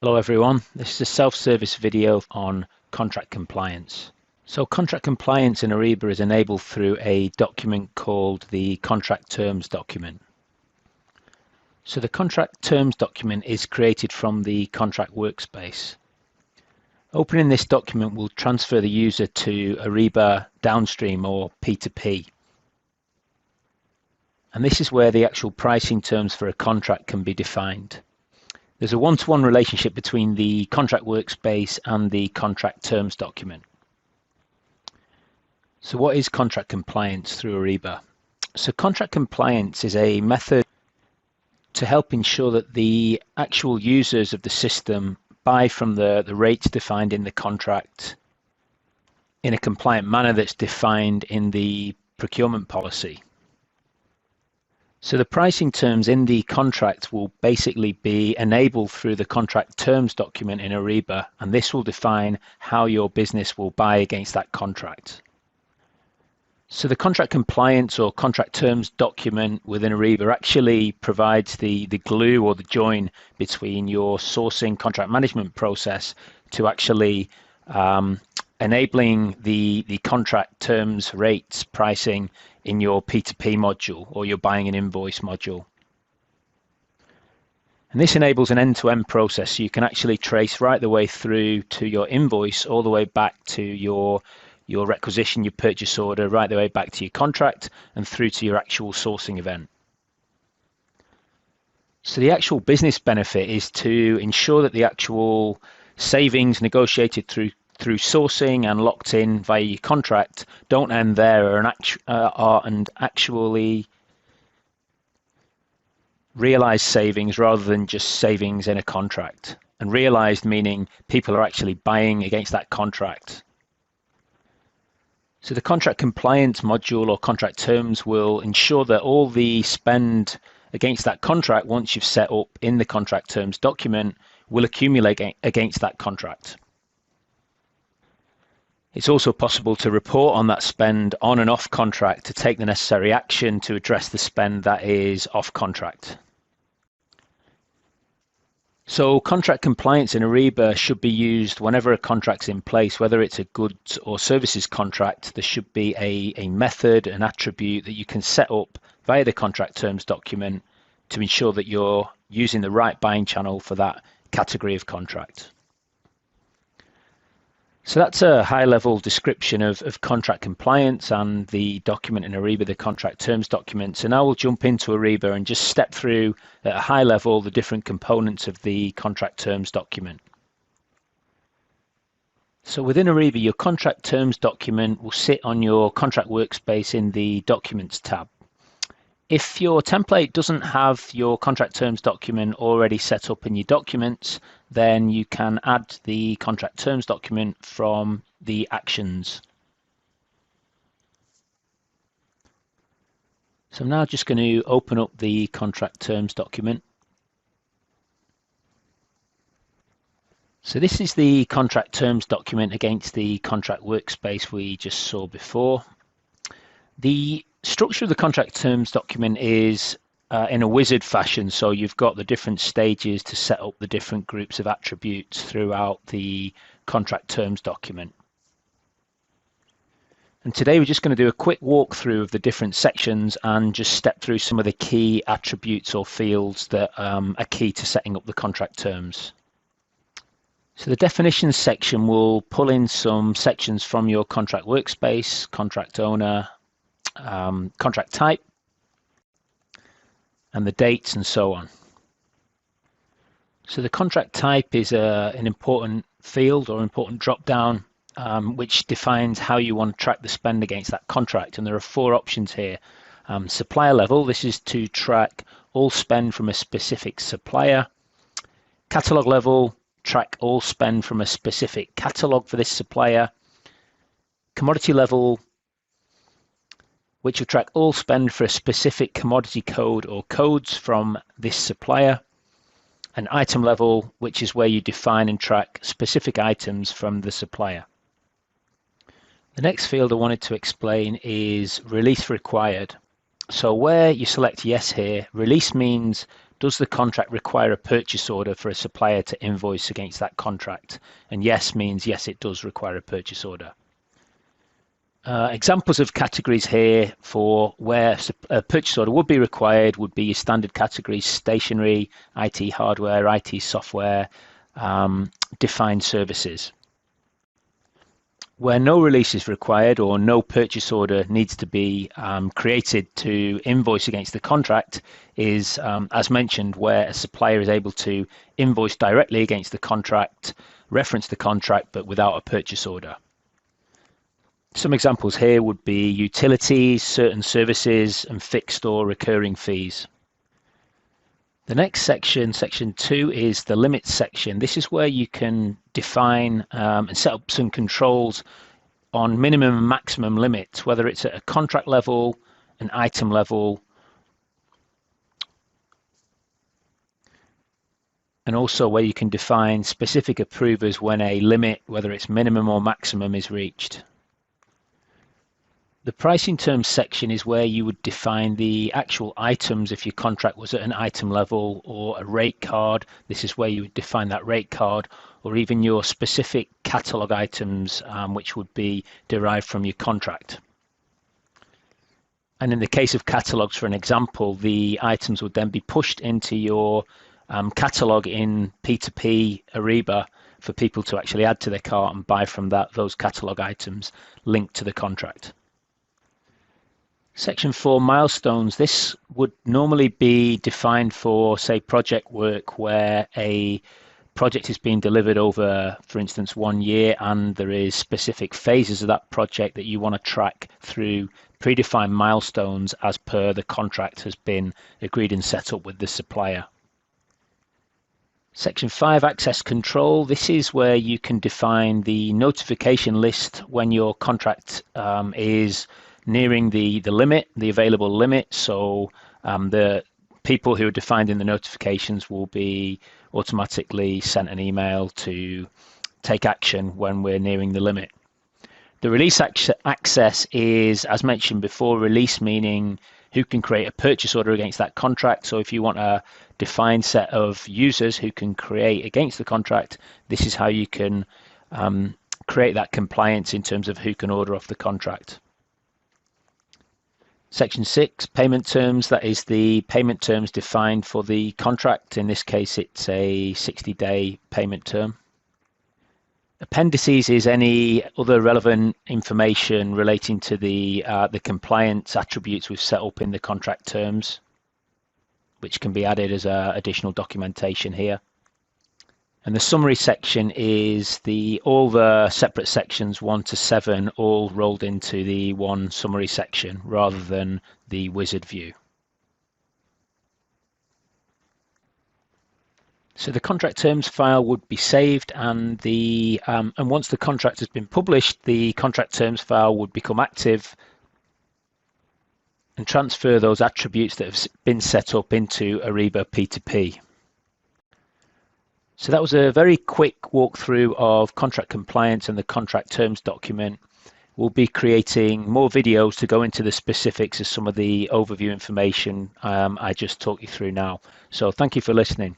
Hello everyone, this is a self-service video on contract compliance. So contract compliance in Ariba is enabled through a document called the contract terms document. So the contract terms document is created from the contract workspace. Opening this document will transfer the user to Ariba downstream or P2P. And this is where the actual pricing terms for a contract can be defined. There's a one-to-one relationship between the contract workspace and the contract terms document. So what is contract compliance through Ariba? So contract compliance is a method to help ensure that the actual users of the system buy from the rates defined in the contract in a compliant manner that's defined in the procurement policy. So the pricing terms in the contract will basically be enabled through the contract terms document in Ariba, and this will define how your business will buy against that contract. So the contract compliance or contract terms document within Ariba actually provides the glue or the join between your sourcing contract management process to actually enabling the contract terms, rates, pricing in your P2P module or your buying an invoice module. And this enables an end-to-end process, so you can actually trace right the way through to your invoice, all the way back to your requisition, your purchase order, right the way back to your contract and through to your actual sourcing event. So the actual business benefit is to ensure that the actual savings negotiated through sourcing and locked in via your contract don't end there and actually realize savings rather than just savings in a contract. And realized meaning people are actually buying against that contract. So the contract compliance module or contract terms will ensure that all the spend against that contract, once you've set up in the contract terms document, will accumulate against that contract. It's also possible to report on that spend on and off contract to take the necessary action to address the spend that is off contract. So contract compliance in Ariba should be used whenever a contract's in place, whether it's a goods or services contract. There should be a method, an attribute that you can set up via the contract terms document to ensure that you're using the right buying channel for that category of contract. So that's a high-level description of contract compliance and the document in Ariba, the contract terms document. So now we'll jump into Ariba and just step through at a high level the different components of the contract terms document. So within Ariba, your contract terms document will sit on your contract workspace in the Documents tab. If your template doesn't have your contract terms document already set up in your documents, then you can add the contract terms document from the actions. So I'm now just going to open up the contract terms document. So this is the contract terms document against the contract workspace we just saw before. The structure of the contract terms document is in a wizard fashion, so you've got the different stages to set up the different groups of attributes throughout the contract terms document. And today we're just going to do a quick walkthrough of the different sections and just step through some of the key attributes or fields that are key to setting up the contract terms. So the definitions section will pull in some sections from your contract workspace, contract owner, contract type, and the dates and so on. So the contract type is an important field or important drop down which defines how you want to track the spend against that contract, and there are four options here. Supplier level, this is to track all spend from a specific supplier. Catalog level, track all spend from a specific catalog for this supplier. Commodity level, which will track all spend for a specific commodity code or codes from this supplier. And item level, which is where you define and track specific items from the supplier. The next field I wanted to explain is release required. So where you select yes here, release means does the contract require a purchase order for a supplier to invoice against that contract? And yes means yes, it does require a purchase order. Examples of categories here for where a purchase order would be required would be your standard categories: stationery, IT hardware, IT software, defined services. Where no release is required or no purchase order needs to be created to invoice against the contract is, as mentioned, where a supplier is able to invoice directly against the contract, reference the contract, but without a purchase order. Some examples here would be utilities, certain services, and fixed or recurring fees. The next section, section 2, is the limits section. This is where you can define and set up some controls on minimum and maximum limits, whether it's at a contract level, an item level, and also where you can define specific approvers when a limit, whether it's minimum or maximum, is reached. The pricing terms section is where you would define the actual items if your contract was at an item level, or a rate card. This is where you would define that rate card, or even your specific catalog items, which would be derived from your contract. And in the case of catalogs, for an example, the items would then be pushed into your catalog in P2P Ariba for people to actually add to their cart and buy from those catalog items linked to the contract. Section 4, milestones. This would normally be defined for, say, project work where a project is being delivered over, for instance, 1 year, and there is specific phases of that project that you want to track through predefined milestones as per the contract has been agreed and set up with the supplier. Section 5, access control. This is where you can define the notification list when your contract is nearing the limit, the available limit. So the people who are defined in the notifications will be automatically sent an email to take action when we're nearing the limit. The release access is, as mentioned before, release meaning who can create a purchase order against that contract. So if you want a defined set of users who can create against the contract, this is how you can create that compliance in terms of who can order off the contract. Section 6, payment terms. That is the payment terms defined for the contract. In this case, it's a 60-day payment term. Appendices is any other relevant information relating to the compliance attributes we've set up in the contract terms, which can be added as additional documentation here. And the summary section is all the separate sections 1 to 7 all rolled into the one summary section rather than the wizard view. So the contract terms file would be saved, and once the contract has been published, the contract terms file would become active and transfer those attributes that have been set up into Ariba P2P. So that was a very quick walkthrough of contract compliance and the contract terms document. We'll be creating more videos to go into the specifics of some of the overview information I just talked you through now. So thank you for listening.